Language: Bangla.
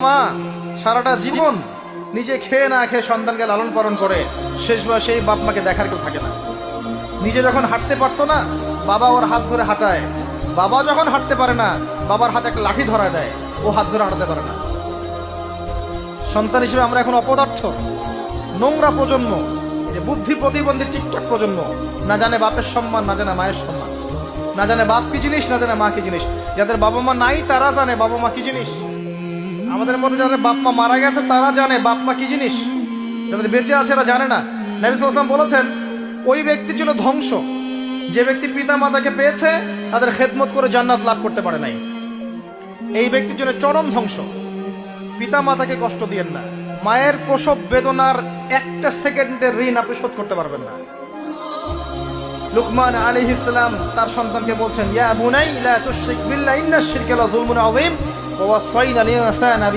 মা সারাটা জীবন নিজে খেয়ে না খেয়ে সন্তানকে লালন পালন করে, শেষ বয়সে এই বাপ মাকে দেখার কেউ থাকে না। নিজে যখন হাঁটতে পারতো না, বাবা ওর হাত ধরে হাঁটায়। বাবা যখন হাঁটতে পারে না, বাবার হাতে একটা লাঠি ধরা দেয়, ও হাত ধরে হাঁটাতে পারে না। সন্তান হিসেবে আমরা এখন অপদার্থ, নোংরা প্রজন্ম, যে বুদ্ধি প্রতিবন্ধী টিকটক প্রজন্ম। না জানে বাপের সম্মান, না জানে মায়ের সম্মান, না জানে বাপ কি জিনিস, না জানে মা কি জিনিস। যাদের বাবা মা নাই তারা জানে বাবা মা কি জিনিস। আমাদের মধ্যে যাদের বাপ মা মারা গেছে তারা জানে বাপ মা কি জিনিস, যাদের বেঁচে আছে এরা জানে না। নবী সাল্লাল্লাহু আলাইহি ওয়াসাল্লাম বলেছেন, ওই ব্যক্তির জন্য ধ্বংস যে ব্যক্তি পিতা মাতাকে পেয়েছে, তাদের খেদমত করে জান্নাত লাভ করতে পারে নাই। এই ব্যক্তির জন্য চরম ধ্বংস। পিতা মাতাকে কষ্ট দিয়েন না। মায়ের প্রসব বেদনার একটা সেকেন্ডের ঋণ আপনি শোধ করতে পারবেন না। লুকমান আলাইহিস সালাম তার সন্তানকে বলছেন, ইয়া বুনাই লা তুশরিক বিল্লাহ ইন্নাশ শিরকা লাযুলমুন আযীম ওয়া ওয়াসাইনা লিল ইনসানা